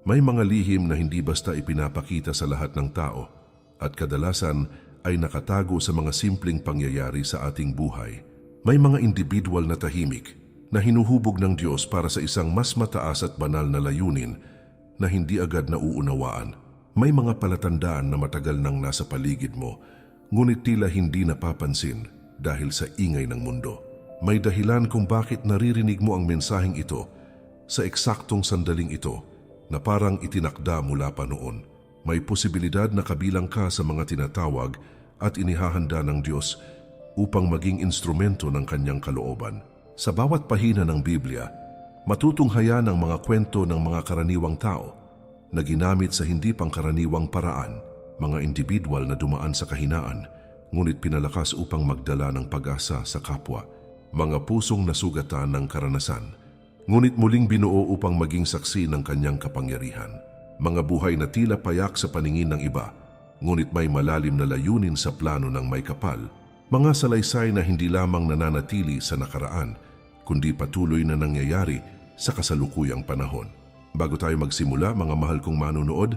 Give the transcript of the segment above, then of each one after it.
May mga lihim na hindi basta ipinapakita sa lahat ng tao at kadalasan ay nakatago sa mga simpleng pangyayari sa ating buhay. May mga individual na tahimik na hinuhubog ng Diyos para sa isang mas mataas at banal na layunin na hindi agad nauunawaan. May mga palatandaan na matagal nang nasa paligid mo, ngunit tila hindi napapansin dahil sa ingay ng mundo. May dahilan kung bakit naririnig mo ang mensaheng ito sa eksaktong sandaling ito na parang itinakda mula pa noon. May posibilidad na kabilang ka sa mga tinatawag at inihahanda ng Diyos upang maging instrumento ng kanyang kalooban. Sa bawat pahina ng Biblia, matutunghaya ng mga kwento ng mga karaniwang tao na ginamit sa hindi pangkaraniwang paraan, mga individual na dumaan sa kahinaan, ngunit pinalakas upang magdala ng pag-asa sa kapwa, mga pusong nasugatan ng karanasan, ngunit muling binuo upang maging saksi ng kanyang kapangyarihan. Mga buhay na tila payak sa paningin ng iba, ngunit may malalim na layunin sa plano ng may kapal. Mga salaysay na hindi lamang nananatili sa nakaraan, kundi patuloy na nangyayari sa kasalukuyang panahon. Bago tayo magsimula, mga mahal kong manunood,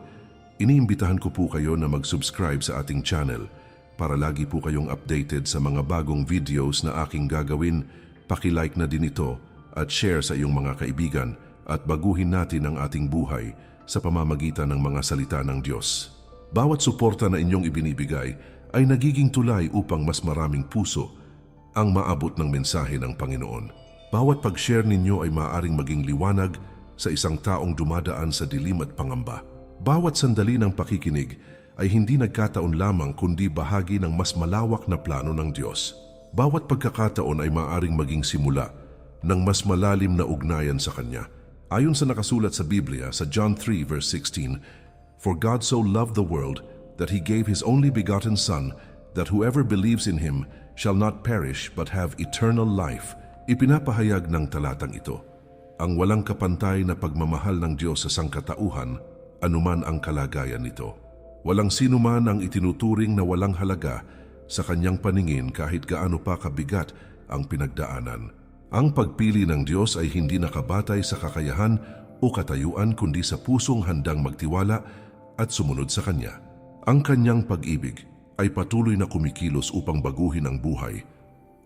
iniimbitahan ko po kayo na mag-subscribe sa ating channel para lagi po kayong updated sa mga bagong videos na aking gagawin. Paki-like na din ito at share sa iyong mga kaibigan at baguhin natin ang ating buhay sa pamamagitan ng mga salita ng Diyos. Bawat suporta na inyong ibinibigay ay nagiging tulay upang mas maraming puso ang maabot ng mensahe ng Panginoon. Bawat pag-share ninyo ay maaaring maging liwanag sa isang taong dumadaan sa dilim at pangamba. Bawat sandali ng pakikinig ay hindi nagkataon lamang kundi bahagi ng mas malawak na plano ng Diyos. Bawat pagkakataon ay maaaring maging simula ng mas malalim na ugnayan sa Kanya. Ayon sa nakasulat sa Biblia sa John 3 verse 16, "For God so loved the world that He gave His only begotten Son, that whoever believes in Him shall not perish but have eternal life." Ipinapahayag ng talatang ito ang walang kapantay na pagmamahal ng Diyos sa sangkatauhan, anuman ang kalagayan nito. Walang sino man ang itinuturing na walang halaga sa Kanyang paningin kahit gaano pa kabigat ang pinagdaanan. Ang pagpili ng Diyos ay hindi nakabatay sa kakayahan o katayuan kundi sa pusong handang magtiwala at sumunod sa Kanya. Ang Kanyang pag-ibig ay patuloy na kumikilos upang baguhin ang buhay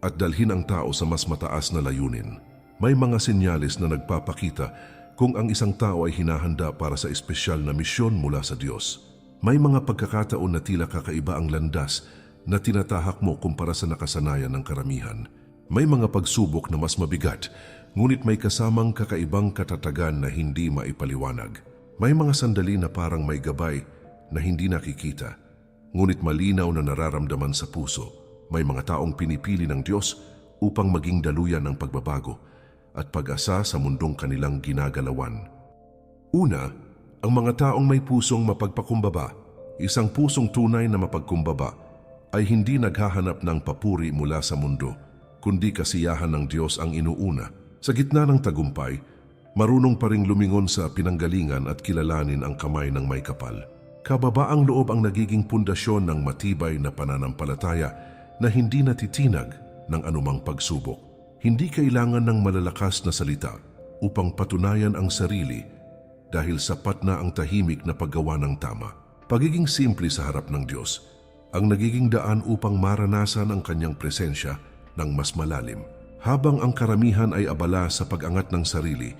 at dalhin ang tao sa mas mataas na layunin. May mga senyales na nagpapakita kung ang isang tao ay hinahanda para sa espesyal na misyon mula sa Diyos. May mga pagkakataon na tila kakaiba ang landas na tinatahak mo kumpara sa nakasanayan ng karamihan. May mga pagsubok na mas mabigat, ngunit may kasamang kakaibang katatagan na hindi maipaliwanag. May mga sandali na parang may gabay na hindi nakikita, ngunit malinaw na nararamdaman sa puso. May mga taong pinipili ng Diyos upang maging daluyan ng pagbabago at pag-asa sa mundong kanilang ginagalawan. Una, ang mga taong may pusong mapagpakumbaba. Isang pusong tunay na mapagkumbaba ay hindi naghahanap ng papuri mula sa mundo, kundi kasiyahan ng Diyos ang inuuna. Sa gitna ng tagumpay, marunong pa ring lumingon sa pinanggalingan at kilalanin ang kamay ng may kapal. Kababaang loob ang nagiging pundasyon ng matibay na pananampalataya na hindi natitinag ng anumang pagsubok. Hindi kailangan ng malalakas na salita upang patunayan ang sarili dahil sapat na ang tahimik na paggawa ng tama. Pagiging simple sa harap ng Diyos ang nagiging daan upang maranasan ang Kanyang presensya ng mas malalim. Habang ang karamihan ay abala sa pag-angat ng sarili,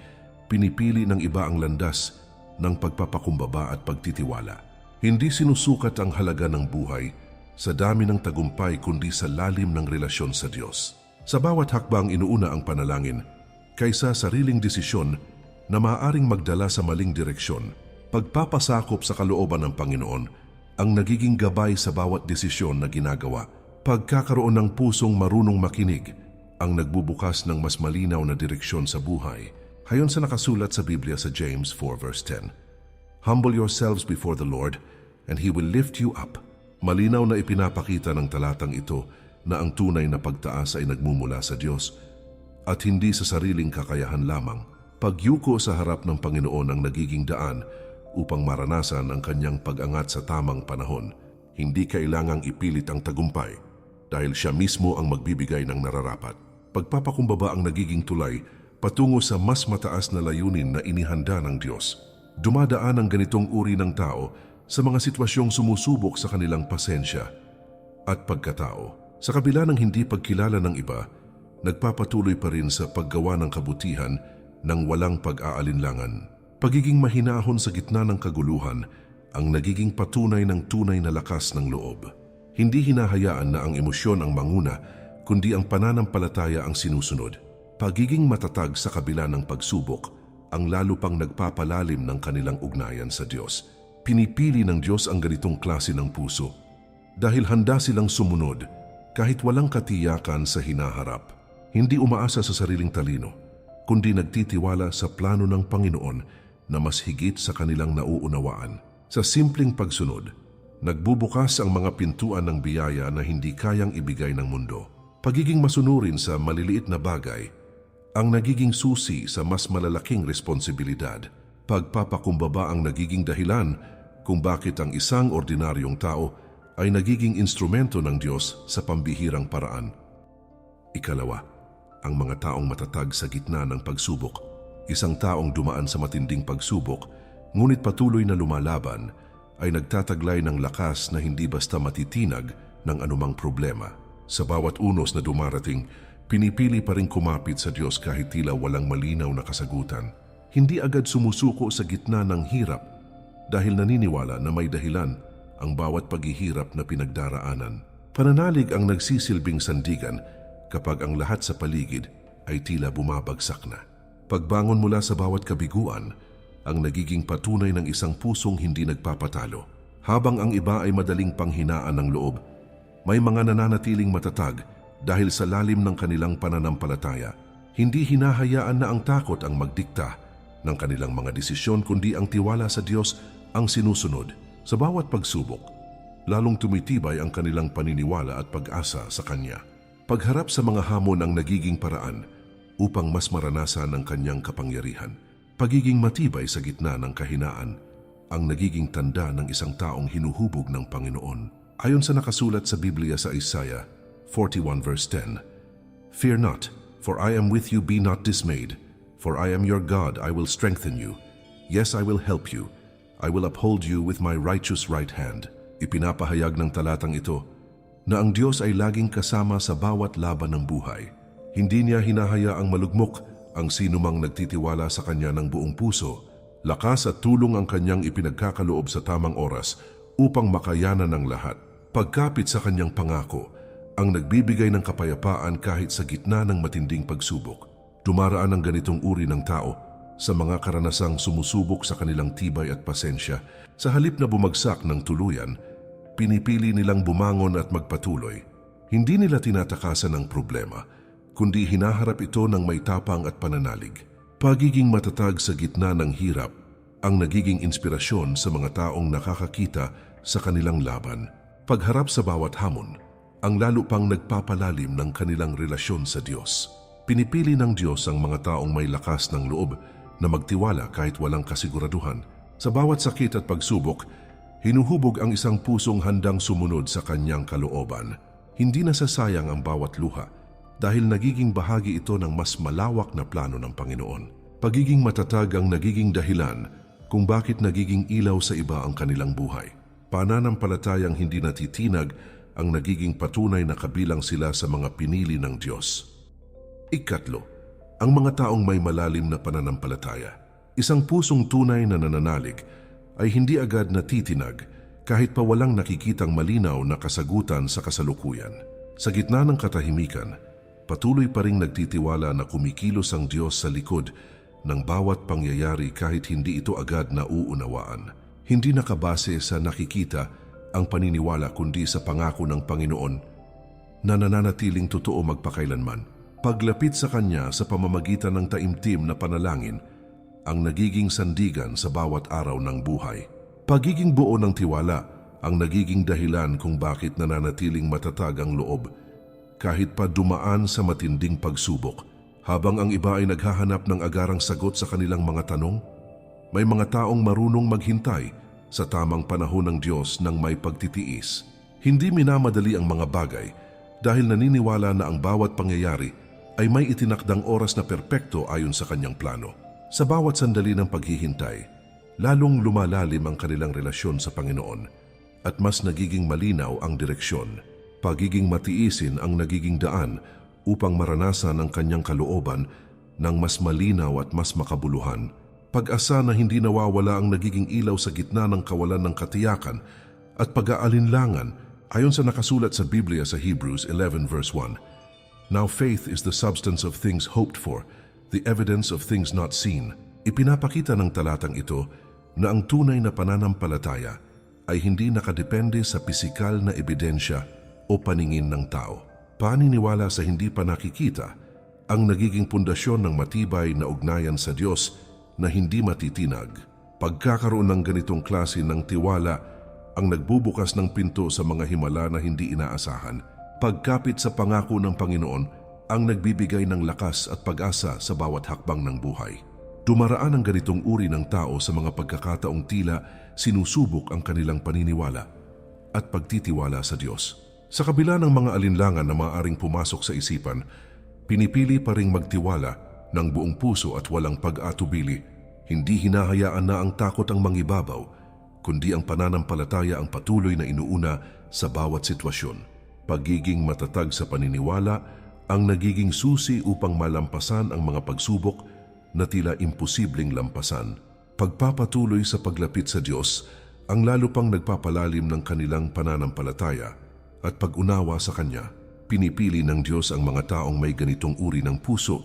pinipili ng iba ang landas ng pagpapakumbaba at pagtitiwala. Hindi sinusukat ang halaga ng buhay sa dami ng tagumpay kundi sa lalim ng relasyon sa Diyos. Sa bawat hakbang inuuna ang panalangin kaysa sariling desisyon na maaaring magdala sa maling direksyon. Pagpapasakop sa kalooban ng Panginoon ang nagiging gabay sa bawat desisyon na ginagawa. Pagkakaroon ng pusong marunong makinig ang nagbubukas ng mas malinaw na direksyon sa buhay. Ayon sa nakasulat sa Biblia sa James 4 verse 10, "Humble yourselves before the Lord, and He will lift you up." Malinaw na ipinapakita ng talatang ito na ang tunay na pagtaas ay nagmumula sa Diyos at hindi sa sariling kakayahan lamang. Pagyuko sa harap ng Panginoon ang nagiging daan upang maranasan ang Kanyang pag-angat sa tamang panahon. Hindi kailangang ipilit ang tagumpay dahil Siya mismo ang magbibigay ng nararapat. Pagpapakumbaba ang nagiging tulay patungo sa mas mataas na layunin na inihanda ng Diyos. Dumadaan ang ganitong uri ng tao sa mga sitwasyong sumusubok sa kanilang pasensya at pagkatao. Sa kabila ng hindi pagkilala ng iba, nagpapatuloy pa rin sa paggawa ng kabutihan ng walang pag-aalinlangan. Pagiging mahinahon sa gitna ng kaguluhan ang nagiging patunay ng tunay na lakas ng loob. Hindi hinahayaan na ang emosyon ang manguna, kundi ang pananampalataya ang sinusunod. Pagiging matatag sa kabila ng pagsubok ang lalo pang nagpapalalim ng kanilang ugnayan sa Diyos. Pinipili ng Diyos ang ganitong klase ng puso dahil handa silang sumunod kahit walang katiyakan sa hinaharap. Hindi umaasa sa sariling talino, kundi nagtitiwala sa plano ng Panginoon na mas higit sa kanilang nauunawaan. Sa simpleng pagsunod, nagbubukas ang mga pintuan ng biyaya na hindi kayang ibigay ng mundo. Pagiging masunurin sa maliliit na bagay ang nagiging susi sa mas malalaking responsibilidad. Pagpapakumbaba ang nagiging dahilan kung bakit ang isang ordinaryong tao ay nagiging instrumento ng Diyos sa pambihirang paraan. Ikalawa, ang mga taong matatag sa gitna ng pagsubok. Isang taong dumaan sa matinding pagsubok, ngunit patuloy na lumalaban, ay nagtataglay ng lakas na hindi basta matitinag ng anumang problema. Sa bawat unos na dumarating, pinipili pa rin kumapit sa Diyos kahit tila walang malinaw na kasagutan. Hindi agad sumusuko sa gitna ng hirap dahil naniniwala na may dahilan ang bawat paghihirap na pinagdaraanan. Pananalig ang nagsisilbing sandigan kapag ang lahat sa paligid ay tila bumabagsak na. Pagbangon mula sa bawat kabiguan, ang nagiging patunay ng isang pusong hindi nagpapatalo. Habang ang iba ay madaling panghinaan ng loob, may mga nananatiling matatag dahil sa lalim ng kanilang pananampalataya. Hindi hinahayaan na ang takot ang magdikta ng kanilang mga desisyon, kundi ang tiwala sa Diyos ang sinusunod. Sa bawat pagsubok, lalong tumitibay ang kanilang paniniwala at pag-asa sa Kanya. Pagharap sa mga hamon ang nagiging paraan upang mas maranasan ang Kanyang kapangyarihan. Pagiging matibay sa gitna ng kahinaan ang nagiging tanda ng isang taong hinuhubog ng Panginoon. Ayon sa nakasulat sa Biblia sa Isaiah 41 verse 10, "Fear not, for I am with you, be not dismayed, for I am your God, I will strengthen you. Yes, I will help you. I will uphold you with my righteous right hand." Ipinapahayag ng talatang ito na ang Diyos ay laging kasama sa bawat laban ng buhay. Hindi niya hinahayaang malugmok ang sinumang nagtitiwala sa Kanya ng buong puso. Lakas at tulong ang Kanyang ipinagkakaloob sa tamang oras upang makayanan ng lahat. Pagkapit sa Kanyang pangako, ang nagbibigay ng kapayapaan kahit sa gitna ng matinding pagsubok. Dumaraan ang ganitong uri ng tao sa mga karanasang sumusubok sa kanilang tibay at pasensya. Sa halip na bumagsak ng tuluyan, pinipili nilang bumangon at magpatuloy. Hindi nila tinatakasan ang problema, kundi hinaharap ito ng may tapang at pananalig. Pagiging matatag sa gitna ng hirap ang nagiging inspirasyon sa mga taong nakakakita sa kanilang laban. Pagharap sa bawat hamon, ang lalo pang nagpapalalim ng kanilang relasyon sa Diyos. Pinipili ng Diyos ang mga taong may lakas ng loob na magtiwala kahit walang kasiguraduhan. Sa bawat sakit at pagsubok, hinuhubog ang isang pusong handang sumunod sa Kanyang kalooban. Hindi nasasayang ang bawat luha dahil nagiging bahagi ito ng mas malawak na plano ng Panginoon. Pagiging matatag ang nagiging dahilan kung bakit nagiging ilaw sa iba ang kanilang buhay. Pananampalatayang hindi natitinag ang nagiging patunay na kabilang sila sa mga pinili ng Diyos. Ikatlo, ang mga taong may malalim na pananampalataya. Isang pusong tunay na nananalig ay hindi agad natitinag kahit pa walang nakikitang malinaw na kasagutan sa kasalukuyan. Sa gitna ng katahimikan, patuloy pa ring nagtitiwala na kumikilos ang Diyos sa likod ng bawat pangyayari kahit hindi ito agad nauunawaan. Hindi nakabase sa nakikita ang paniniwala kundi sa pangako ng Panginoon na nananatiling totoo magpakailanman. Paglapit sa Kanya sa pamamagitan ng taimtim na panalangin ang nagiging sandigan sa bawat araw ng buhay. Pagiging buo ng tiwala ang nagiging dahilan kung bakit nananatiling matatag ang loob kahit pa dumaan sa matinding pagsubok. Habang ang iba ay naghahanap ng agarang sagot sa kanilang mga tanong, may mga taong marunong maghintay sa tamang panahon ng Diyos ng may pagtitiis. Hindi minamadali ang mga bagay dahil naniniwala na ang bawat pangyayari ay may itinakdang oras na perpekto ayon sa Kanyang plano. Sa bawat sandali ng paghihintay, lalong lumalalim ang kanilang relasyon sa Panginoon at mas nagiging malinaw ang direksyon. Pagiging matiisin ang nagiging daan upang maranasan ang kanyang kalooban ng mas malinaw at mas makabuluhan. Pag-asa na hindi nawawala ang nagiging ilaw sa gitna ng kawalan ng katiyakan at pag-aalinlangan ayon sa nakasulat sa Biblia sa Hebrews 11 verse 1. Now faith is the substance of things hoped for, the evidence of things not seen. Ipinapakita ng talatang ito na ang tunay na pananampalataya ay hindi nakadepende sa pisikal na ebidensya o paningin ng tao. Paniniwala sa hindi pa nakikita ang nagiging pundasyon ng matibay na ugnayan sa Diyos na hindi matitinag. Pagkakaroon ng ganitong klase ng tiwala ang nagbubukas ng pinto sa mga himala na hindi inaasahan. Pagkapit sa pangako ng Panginoon ang nagbibigay ng lakas at pag-asa sa bawat hakbang ng buhay. Dumaraan ang ganitong uri ng tao sa mga pagkakataong tila sinusubok ang kanilang paniniwala at pagtitiwala sa Diyos. Sa kabila ng mga alinlangan na maaaring pumasok sa isipan, pinipili pa ring magtiwala ng buong puso at walang pag-atubili. Hindi hinahayaan na ang takot ang mangibabaw, kundi ang pananampalataya ang patuloy na inuuna sa bawat sitwasyon. Pagiging matatag sa paniniwala ang nagiging susi upang malampasan ang mga pagsubok na tila imposibleng lampasan. Pagpapatuloy sa paglapit sa Diyos ang lalo pang nagpapalalim ng kanilang pananampalataya at pag-unawa sa Kanya. Pinipili ng Diyos ang mga taong may ganitong uri ng puso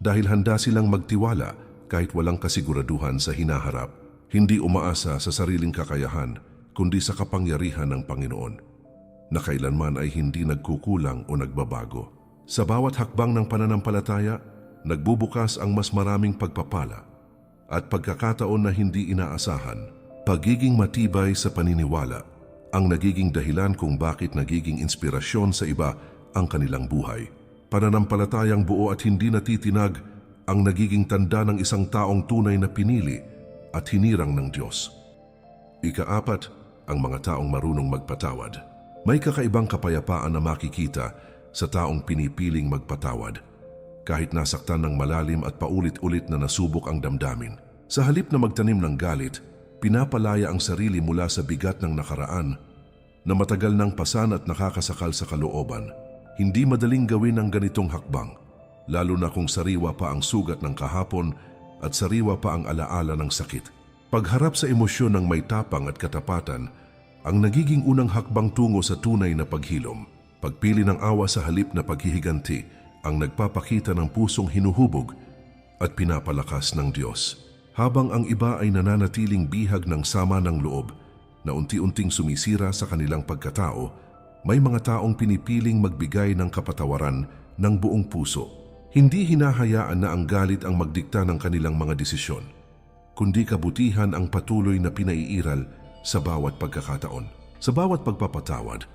dahil handa silang magtiwala kahit walang kasiguraduhan sa hinaharap, hindi umaasa sa sariling kakayahan kundi sa kapangyarihan ng Panginoon, na kailanman ay hindi nagkukulang o nagbabago. Sa bawat hakbang ng pananampalataya, nagbubukas ang mas maraming pagpapala at pagkakataon na hindi inaasahan. Pagiging matibay sa paniniwala ang nagiging dahilan kung bakit nagiging inspirasyon sa iba ang kanilang buhay. Pananampalatayang buo at hindi natitinag ang nagiging tanda ng isang taong tunay na pinili at hinirang ng Diyos. Ika-4, ang mga taong marunong magpatawad. May kakaibang kapayapaan na makikita sa taong pinipiling magpatawad, kahit nasaktan ng malalim at paulit-ulit na nasubok ang damdamin. Sa halip na magtanim ng galit, pinapalaya ang sarili mula sa bigat ng nakaraan na matagal nang pasan at nakakasakal sa kalooban. Hindi madaling gawin ang ganitong hakbang, lalo na kung sariwa pa ang sugat ng kahapon at sariwa pa ang alaala ng sakit. Pagharap sa emosyon ng may tapang at katapatan, ang nagiging unang hakbang tungo sa tunay na paghilom. Pagpili ng awa sa halip na paghihiganti, ang nagpapakita ng pusong hinuhubog at pinapalakas ng Diyos. Habang ang iba ay nananatiling bihag ng sama ng loob na unti-unting sumisira sa kanilang pagkatao, may mga taong pinipiling magbigay ng kapatawaran ng buong puso. Hindi hinahayaan na ang galit ang magdikta ng kanilang mga desisyon, kundi kabutihan ang patuloy na pinaiiral sa bawat pagkakataon. Sa bawat pagpapatawad,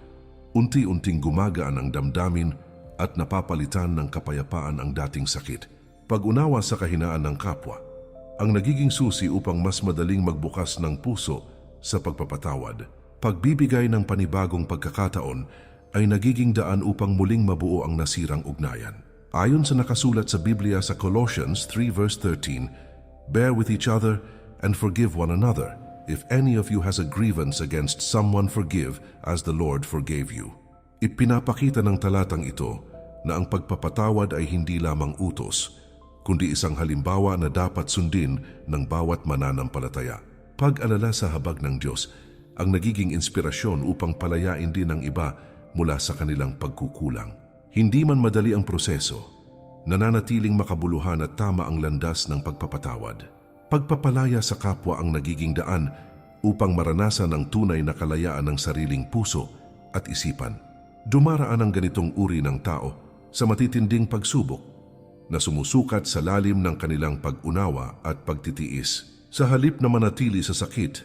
unti-unting gumagaan ang damdamin at napapalitan ng kapayapaan ang dating sakit. Pag-unawa sa kahinaan ng kapwa, ang nagiging susi upang mas madaling magbukas ng puso sa pagpapatawad. Pagbibigay ng panibagong pagkakataon ay nagiging daan upang muling mabuo ang nasirang ugnayan. Ayon sa nakasulat sa Biblia sa Colossians 3 verse 13, "Bear with each other and forgive one another. If any of you has a grievance against someone, forgive as the Lord forgave you." Ipinapakita ng talatang ito na ang pagpapatawad ay hindi lamang utos, kundi isang halimbawa na dapat sundin ng bawat mananampalataya. Pag-alala sa habag ng Diyos ang nagiging inspirasyon upang palayain din ang iba mula sa kanilang pagkukulang. Hindi man madali ang proseso, nananatiling makabuluhan at tama ang landas ng pagpapatawad. Pagpapalaya sa kapwa ang nagiging daan upang maranasan ang tunay na kalayaan ng sariling puso at isipan. Dumaraan ang ganitong uri ng tao sa matitinding pagsubok na sumusukat sa lalim ng kanilang pag-unawa at pagtitiis. Sa halip na manatili sa sakit,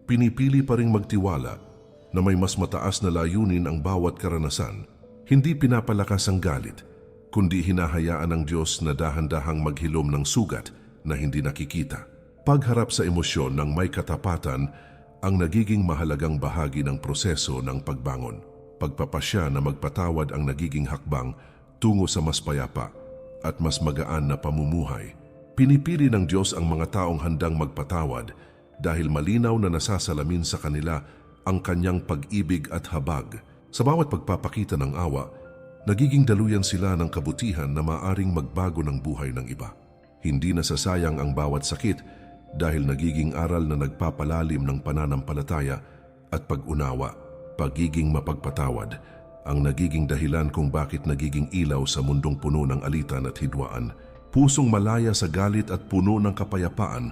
pinipili pa ring magtiwala na may mas mataas na layunin ang bawat karanasan. Hindi pinapalakas ang galit, kundi hinahayaan ng Diyos na dahan-dahang maghilom ng sugat na hindi nakikita. Pagharap sa emosyon ng may katapatan ang nagiging mahalagang bahagi ng proseso ng pagbangon. Pagpapasya na magpatawad ang nagiging hakbang tungo sa mas payapa at mas magaan na pamumuhay. Pinipili ng Diyos ang mga taong handang magpatawad dahil malinaw na nasasalamin sa kanila ang kanyang pag-ibig at habag. Sa bawat pagpapakita ng awa, nagiging daluyan sila ng kabutihan na maaring magbago ng buhay ng iba. Hindi nasasayang ang bawat sakit dahil nagiging aral na nagpapalalim ng pananampalataya at pag-unawa. Pagiging mapagpatawad ang nagiging dahilan kung bakit nagiging ilaw sa mundong puno ng alitan at hidwaan. Pusong malaya sa galit at puno ng kapayapaan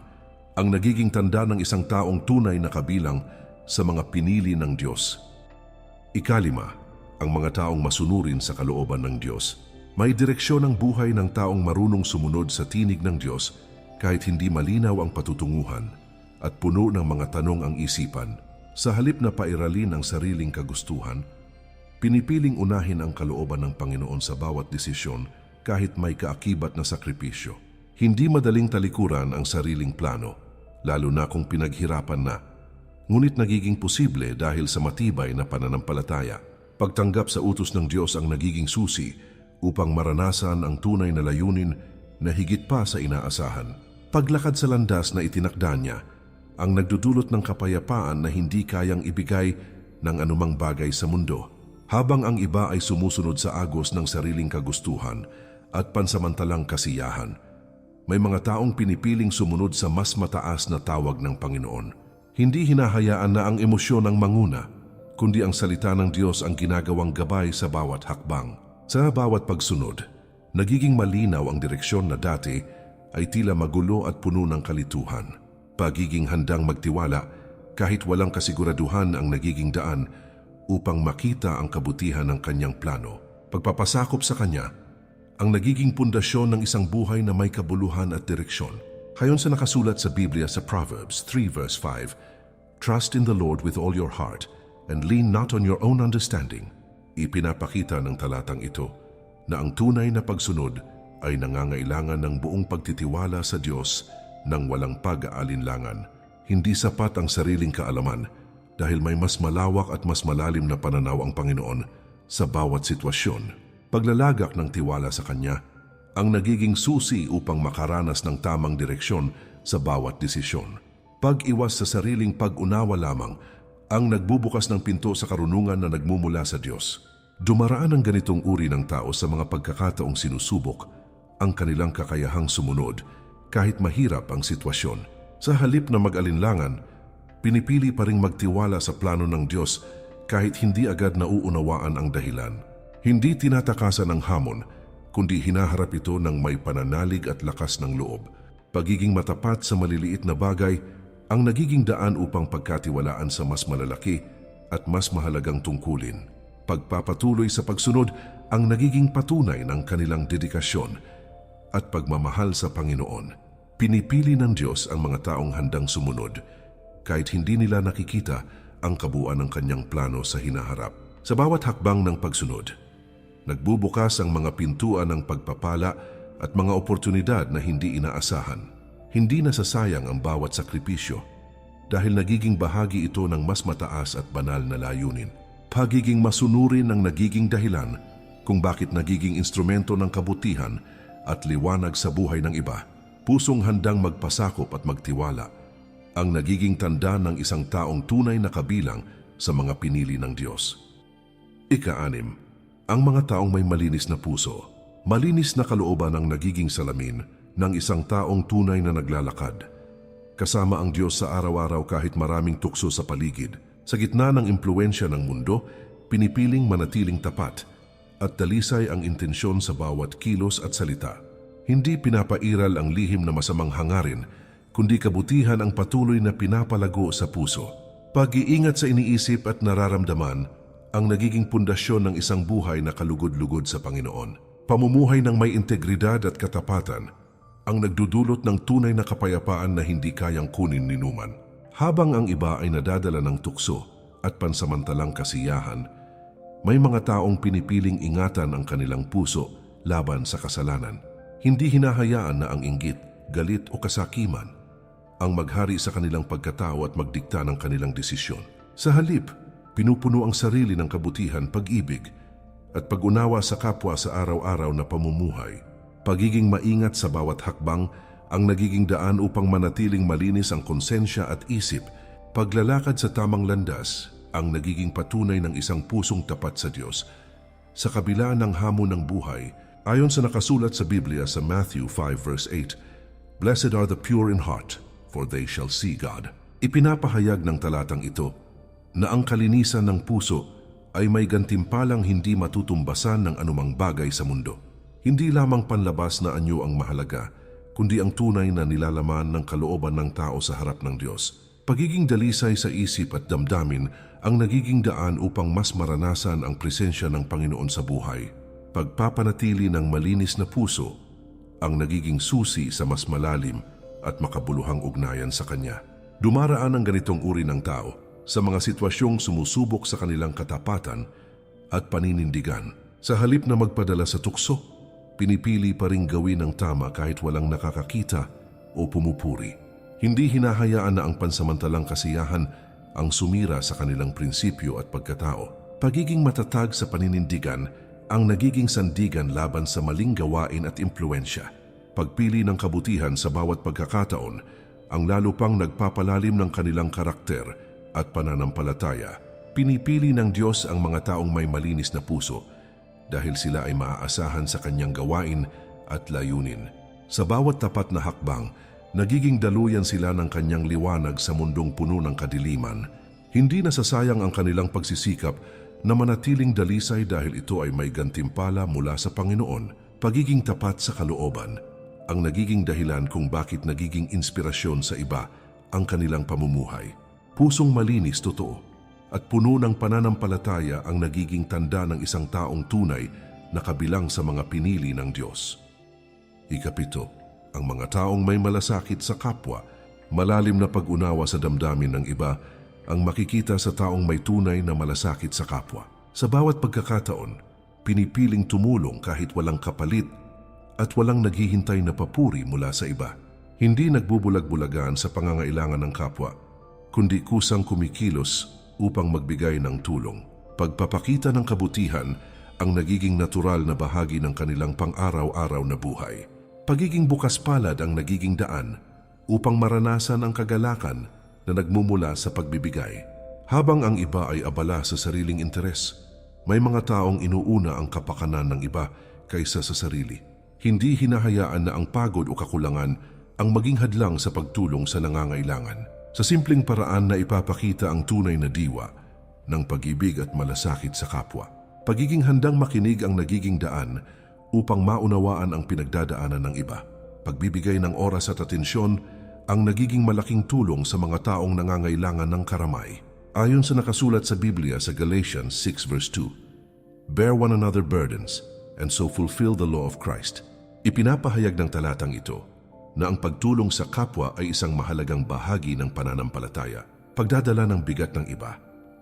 ang nagiging tanda ng isang taong tunay na kabilang sa mga pinili ng Diyos. Ikalima, ang mga taong masunurin sa kalooban ng Diyos. May direksyon ang buhay ng taong marunong sumunod sa tinig ng Diyos kahit hindi malinaw ang patutunguhan at puno ng mga tanong ang isipan. Sa halip na pairalin ang sariling kagustuhan, pinipiling unahin ang kalooban ng Panginoon sa bawat desisyon kahit may kaakibat na sakripisyo. Hindi madaling talikuran ang sariling plano, lalo na kung pinaghirapan na. Ngunit nagiging posible dahil sa matibay na pananampalataya. Pagtanggap sa utos ng Diyos ang nagiging susi upang maranasan ang tunay na layunin na higit pa sa inaasahan. Paglakad sa landas na itinakda niya, ang nagdudulot ng kapayapaan na hindi kayang ibigay ng anumang bagay sa mundo, habang ang iba ay sumusunod sa agos ng sariling kagustuhan at pansamantalang kasiyahan. May mga taong pinipiling sumunod sa mas mataas na tawag ng Panginoon. Hindi hinahayaan na ang emosyon ang manguna, kundi ang salita ng Diyos ang ginagawang gabay sa bawat hakbang. Sa bawat pagsunod, nagiging malinaw ang direksyon na dati ay tila magulo at puno ng kalituhan. Pagiging handang magtiwala kahit walang kasiguraduhan ang nagiging daan upang makita ang kabutihan ng kanyang plano. Pagpapasakop sa kanya, ang nagiging pundasyon ng isang buhay na may kabuluhan at direksyon. Ayon sa nakasulat sa Biblia sa Proverbs 3 verse 5, "Trust in the Lord with all your heart and lean not on your own understanding." Ipinapakita ng talatang ito na ang tunay na pagsunod ay nangangailangan ng buong pagtitiwala sa Diyos nang walang pag-aalinlangan. Hindi sapat ang sariling kaalaman dahil may mas malawak at mas malalim na pananaw ang Panginoon sa bawat sitwasyon. Paglalagak ng tiwala sa Kanya ang nagiging susi upang makaranas ng tamang direksyon sa bawat desisyon. Pag-iwas sa sariling pag-unawa lamang ang nagbubukas ng pinto sa karunungan na nagmumula sa Diyos. Dumaraan ang ganitong uri ng tao sa mga pagkakataong sinusubok ang kanilang kakayahang sumunod kahit mahirap ang sitwasyon. Sa halip na mag-alinlangan, pinipili pa ring magtiwala sa plano ng Diyos kahit hindi agad nauunawaan ang dahilan. Hindi tinatakasan ng hamon, kundi hinaharap ito ng may pananalig at lakas ng loob. Pagiging matapat sa maliliit na bagay ang nagiging daan upang pagkatiwalaan sa mas malalaki at mas mahalagang tungkulin. Pagpapatuloy sa pagsunod ang nagiging patunay ng kanilang dedikasyon at pagmamahal sa Panginoon. Pinipili ng Diyos ang mga taong handang sumunod kahit hindi nila nakikita ang kabuuan ng kanyang plano sa hinaharap. Sa bawat hakbang ng pagsunod, nagbubukas ang mga pintuan ng pagpapala at mga oportunidad na hindi inaasahan. Hindi nasasayang ang bawat sakripisyo dahil nagiging bahagi ito ng mas mataas at banal na layunin. Pagiging masunurin ang nagiging dahilan kung bakit nagiging instrumento ng kabutihan at liwanag sa buhay ng iba. Pusong handang magpasakop at magtiwala ang nagiging tanda ng isang taong tunay na kabilang sa mga pinili ng Diyos. Ika-6, ang mga taong may malinis na puso. Malinis na kalooban ang nagiging salamin ng isang taong tunay na naglalakad kasama ang Diyos sa araw-araw kahit maraming tukso sa paligid. Sa gitna ng impluwensya ng mundo, pinipiling manatiling tapat at dalisay ang intensyon sa bawat kilos at salita. Hindi pinapairal ang lihim na masamang hangarin, kundi kabutihan ang patuloy na pinapalago sa puso. Pag-iingat sa iniisip at nararamdaman ang nagiging pundasyon ng isang buhay na kalugod-lugod sa Panginoon. Pamumuhay ng may integridad at katapatan ang nagdudulot ng tunay na kapayapaan na hindi kayang kunin ni numan. Habang ang iba ay nadadala ng tukso at pansamantalang kasiyahan, may mga taong pinipiling ingatan ang kanilang puso laban sa kasalanan. Hindi hinahayaan na ang inggit, galit o kasakiman ang maghari sa kanilang pagkatao at magdikta ng kanilang desisyon. Sa halip, pinupuno ang sarili ng kabutihan, pag-ibig at pag-unawa sa kapwa sa araw-araw na pamumuhay. Pagiging maingat sa bawat hakbang ang nagiging daan upang manatiling malinis ang konsensya at isip. Paglalakad sa tamang landas ang nagiging patunay ng isang pusong tapat sa Diyos. Sa kabila ng hamon ng buhay, ayon sa nakasulat sa Biblia sa Matthew 5 verse 8, "Blessed are the pure in heart, for they shall see God." Ipinapahayag ng talatang ito na ang kalinisan ng puso ay may gantimpalang hindi matutumbasan ng anumang bagay sa mundo. Hindi lamang panlabas na anyo ang mahalaga, kundi ang tunay na nilalaman ng kalooban ng tao sa harap ng Diyos. Pagiging dalisay sa isip at damdamin ang nagiging daan upang mas maranasan ang presensya ng Panginoon sa buhay. Pagpapanatili ng malinis na puso ang nagiging susi sa mas malalim at makabuluhang ugnayan sa Kanya. Dumaraan ang ganitong uri ng tao sa mga sitwasyong sumusubok sa kanilang katapatan at paninindigan. Sa halip na magpadala sa tukso, pinipili pa ring gawin ang tama kahit walang nakakakita o pumupuri. Hindi hinahayaan na ang pansamantalang kasiyahan ang sumira sa kanilang prinsipyo at pagkatao. Pagiging matatag sa paninindigan ang nagiging sandigan laban sa maling gawain at impluensya. Pagpili ng kabutihan sa bawat pagkakataon ang lalo pang nagpapalalim ng kanilang karakter at pananampalataya. Pinipili ng Diyos ang mga taong may malinis na puso dahil sila ay maaasahan sa Kanyang gawain at layunin. Sa bawat tapat na hakbang, nagiging daluyan sila ng Kanyang liwanag sa mundong puno ng kadiliman. Hindi nasasayang ang kanilang pagsisikap na manatiling dalisay dahil ito ay may gantimpala mula sa Panginoon. Pagiging tapat sa kalooban ang nagiging dahilan kung bakit nagiging inspirasyon sa iba ang kanilang pamumuhay. Pusong malinis, totoo, at puno ng pananampalataya ang nagiging tanda ng isang taong tunay na kabilang sa mga pinili ng Diyos. Ikapito, ang mga taong may malasakit sa kapwa, malalim na pag-unawa sa damdamin ng iba, ang makikita sa taong may tunay na malasakit sa kapwa. Sa bawat pagkakataon, pinipiling tumulong kahit walang kapalit at walang naghihintay na papuri mula sa iba. Hindi nagbubulag-bulagan sa pangangailangan ng kapwa, kundi kusang kumikilos upang magbigay ng tulong. Pagpapakita ng kabutihan ang nagiging natural na bahagi ng kanilang pang-araw-araw na buhay. Pagiging bukas palad ang nagiging daan upang maranasan ang kagalakan na nagmumula sa pagbibigay. Habang ang iba ay abala sa sariling interes, may mga taong inuuna ang kapakanan ng iba kaysa sa sarili. Hindi hinahayaan na ang pagod o kakulangan ang maging hadlang sa pagtulong sa nangangailangan. Sa simpleng paraan na ipapakita ang tunay na diwa ng pag-ibig at malasakit sa kapwa. Pagiging handang makinig ang nagiging daan upang maunawaan ang pinagdadaanan ng iba. Pagbibigay ng oras at atensyon ang nagiging malaking tulong sa mga taong nangangailangan ng karamay. Ayon sa nakasulat sa Biblia sa Galatians 6 verse 2, "Bear one another burdens and so fulfill the law of Christ." Ipinapahayag ng talatang ito na ang pagtulong sa kapwa ay isang mahalagang bahagi ng pananampalataya. Pagdadala ng bigat ng iba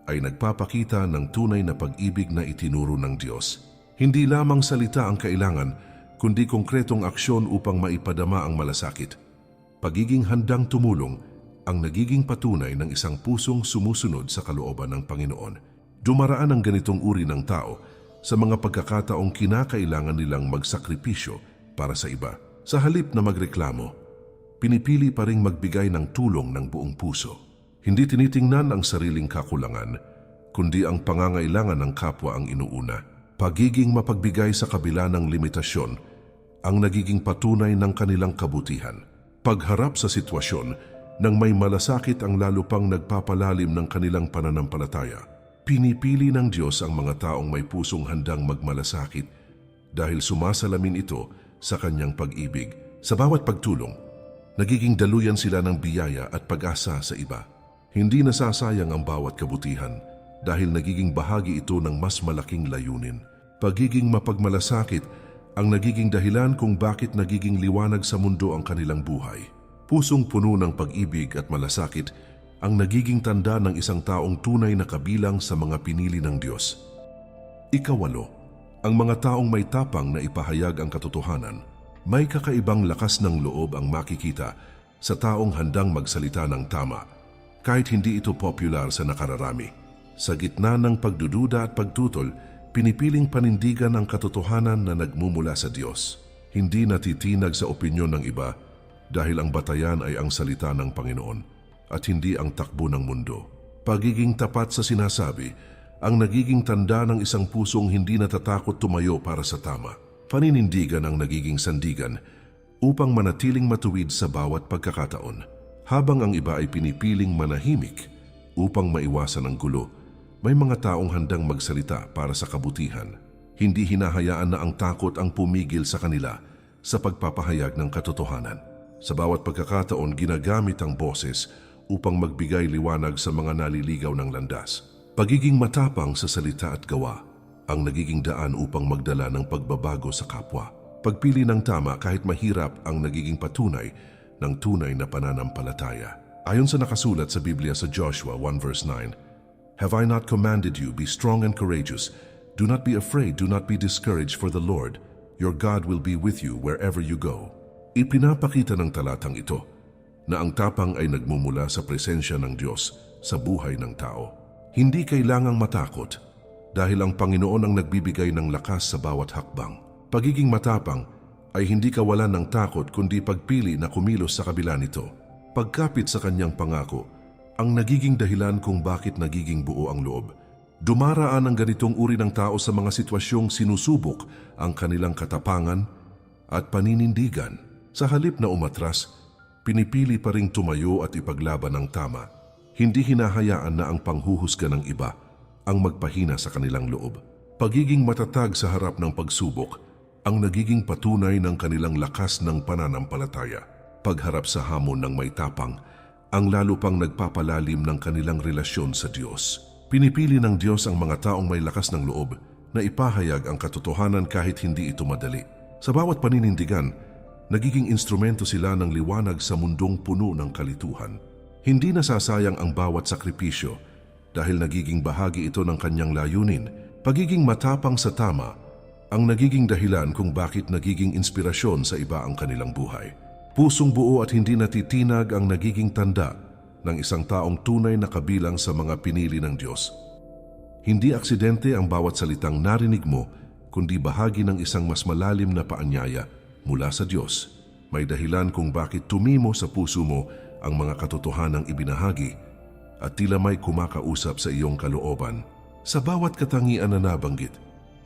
ay nagpapakita ng tunay na pag-ibig na itinuro ng Diyos. Hindi lamang salita ang kailangan, kundi konkretong aksyon upang maipadama ang malasakit. Pagiging handang tumulong ang nagiging patunay ng isang pusong sumusunod sa kalooban ng Panginoon. Dumaraan ang ganitong uri ng tao sa mga pagkakataong kinakailangan nilang magsakripisyo para sa iba. Sa halip na magreklamo, pinipili pa ring magbigay ng tulong ng buong puso. Hindi tinitingnan ang sariling kakulangan, kundi ang pangangailangan ng kapwa ang inuuna. Pagiging mapagbigay sa kabila ng limitasyon ang nagiging patunay ng kanilang kabutihan. Pagharap sa sitwasyon nang may malasakit ang lalo pang nagpapalalim ng kanilang pananampalataya. Pinipili ng Diyos ang mga taong may pusong handang magmalasakit dahil sumasalamin ito sa Kanyang pag-ibig. Sa bawat pagtulong, nagiging daluyan sila ng biyaya at pag-asa sa iba. Hindi nasasayang ang bawat kabutihan dahil nagiging bahagi ito ng mas malaking layunin. Pagiging mapagmalasakit ang nagiging dahilan kung bakit nagiging liwanag sa mundo ang kanilang buhay. Pusong puno ng pag-ibig at malasakit ang nagiging tanda ng isang taong tunay na kabilang sa mga pinili ng Diyos. Ikawalo, ang mga taong may tapang na ipahayag ang katotohanan. May kakaibang lakas ng loob ang makikita sa taong handang magsalita ng tama, kahit hindi ito popular sa nakararami. Sa gitna ng pagdududa at pagtutol, pinipiling panindigan ang katotohanan na nagmumula sa Diyos. Hindi natitinag sa opinyon ng iba, dahil ang batayan ay ang salita ng Panginoon at hindi ang takbo ng mundo. Pagiging tapat sa sinasabi ang nagiging tanda ng isang pusong hindi natatakot tumayo para sa tama. Paninindigan ang nagiging sandigan upang manatiling matuwid sa bawat pagkakataon, habang ang iba ay pinipiling manahimik upang maiwasan ang gulo. May mga taong handang magsalita para sa kabutihan. Hindi hinahayaan na ang takot ang pumigil sa kanila sa pagpapahayag ng katotohanan. Sa bawat pagkakataon, ginagamit ang boses upang magbigay liwanag sa mga naliligaw ng landas. Pagiging matapang sa salita at gawa ang nagiging daan upang magdala ng pagbabago sa kapwa. Pagpili ng tama kahit mahirap ang nagiging patunay ng tunay na pananampalataya. Ayon sa nakasulat sa Biblia sa Joshua 1 verse 9, "Have I not commanded you, be strong and courageous? Do not be afraid, do not be discouraged, for the Lord, your God will be with you wherever you go." Ipinapakita ng talatang ito na ang tapang ay nagmumula sa presensya ng Diyos sa buhay ng tao. Hindi kailangang matakot dahil ang Panginoon ang nagbibigay ng lakas sa bawat hakbang. Pagiging matapang ay hindi kawalan ng takot kundi pagpili na kumilos sa kabila nito. Pagkapit sa kanyang pangako, ang nagiging dahilan kung bakit nagiging buo ang loob. Dumaraan ang ganitong uri ng tao sa mga sitwasyong sinusubok ang kanilang katapangan at paninindigan. Sa halip na umatras, pinipili pa ring tumayo at ipaglaban ng tama. Hindi hinahayaan na ang panghuhusga ng iba ang magpahina sa kanilang loob. Pagiging matatag sa harap ng pagsubok ang nagiging patunay ng kanilang lakas ng pananampalataya. Pagharap sa hamon ng may tapang, ang lalo pang nagpapalalim ng kanilang relasyon sa Diyos. Pinipili ng Diyos ang mga taong may lakas ng loob na ipahayag ang katotohanan kahit hindi ito madali. Sa bawat paninindigan, nagiging instrumento sila ng liwanag sa mundong puno ng kalituhan. Hindi nasasayang ang bawat sakripisyo dahil nagiging bahagi ito ng kanyang layunin. Pagiging matapang sa tama ang nagiging dahilan kung bakit nagiging inspirasyon sa iba ang kanilang buhay. Pusong buo at hindi natitinag ang nagiging tanda ng isang taong tunay na kabilang sa mga pinili ng Diyos. Hindi aksidente ang bawat salitang narinig mo, kundi bahagi ng isang mas malalim na paanyaya mula sa Diyos. May dahilan kung bakit tumimo sa puso mo ang mga katotohanang ibinahagi at tila may kumakausap sa iyong kalooban. Sa bawat katangian na nabanggit,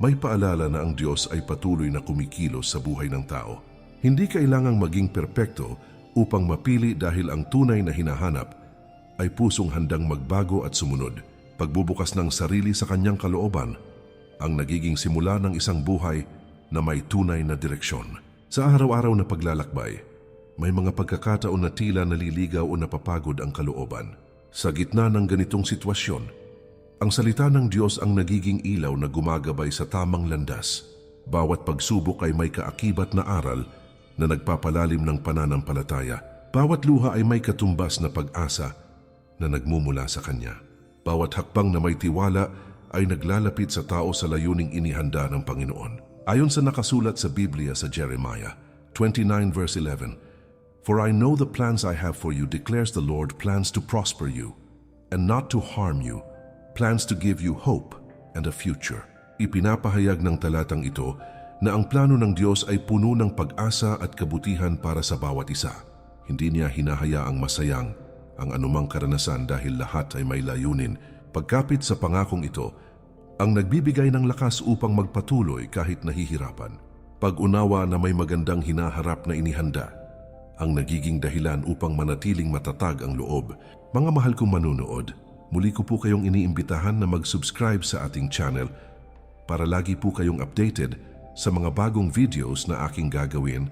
may paalala na ang Diyos ay patuloy na kumikilos sa buhay ng tao. Hindi kailangang maging perpekto upang mapili dahil ang tunay na hinahanap ay pusong handang magbago at sumunod. Pagbubukas ng sarili sa kanyang kalooban ang nagiging simula ng isang buhay na may tunay na direksyon. Sa araw-araw na paglalakbay, may mga pagkakataon na tila naliligaw o napapagod ang kalooban. Sa gitna ng ganitong sitwasyon, ang salita ng Diyos ang nagiging ilaw na gumagabay sa tamang landas. Bawat pagsubok ay may kaakibat na aral na nagpapalalim ng pananampalataya. Bawat luha ay may katumbas na pag-asa na nagmumula sa Kanya. Bawat hakbang na may tiwala ay naglalapit sa tao sa layuning inihanda ng Panginoon. Ayon sa nakasulat sa Biblia sa Jeremiah 29 verse 11, "For I know the plans I have for you, declares the Lord, plans to prosper you and not to harm you, plans to give you hope and a future." Ipinapahayag ng talatang ito na ang plano ng Diyos ay puno ng pag-asa at kabutihan para sa bawat isa. Hindi niya hinahayaang masayang ang anumang karanasan dahil lahat ay may layunin. Pagkapit sa pangakong ito, ang nagbibigay ng lakas upang magpatuloy kahit nahihirapan. Pag-unawa na may magandang hinaharap na inihanda, ang nagiging dahilan upang manatiling matatag ang loob. Mga mahal kong manunood, muli ko po kayong iniimbitahan na mag-subscribe sa ating channel para lagi po kayong updated sa mga bagong videos na aking gagawin.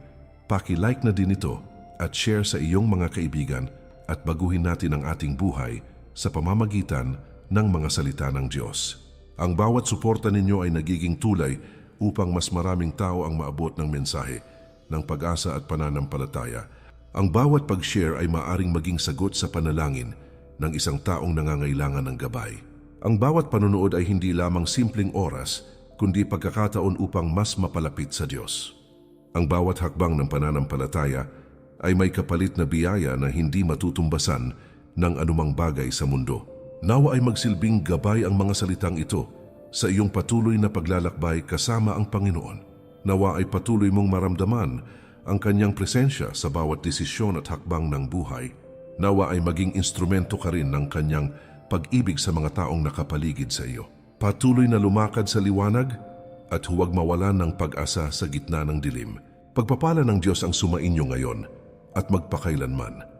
Paki-like na din ito at share sa iyong mga kaibigan at baguhin natin ang ating buhay sa pamamagitan ng mga salita ng Diyos. Ang bawat suporta ninyo ay nagiging tulay upang mas maraming tao ang maabot ng mensahe ng pag-asa at pananampalataya. Ang bawat pag-share ay maaring maging sagot sa panalangin ng isang taong nangangailangan ng gabay. Ang bawat panonood ay hindi lamang simpleng oras, kundi pagkakataon upang mas mapalapit sa Diyos. Ang bawat hakbang ng pananampalataya ay may kapalit na biyaya na hindi matutumbasan ng anumang bagay sa mundo. Nawa ay magsilbing gabay ang mga salitang ito sa iyong patuloy na paglalakbay kasama ang Panginoon. Nawa ay patuloy mong maramdaman ang kanyang presensya sa bawat desisyon at hakbang ng buhay. Nawa ay maging instrumento ka rin ng kanyang pag-ibig sa mga taong nakapaligid sa iyo. Patuloy na lumakad sa liwanag at huwag mawalan ng pag-asa sa gitna ng dilim. Pagpapala ng Diyos ang sumainyo ngayon at magpakailanman.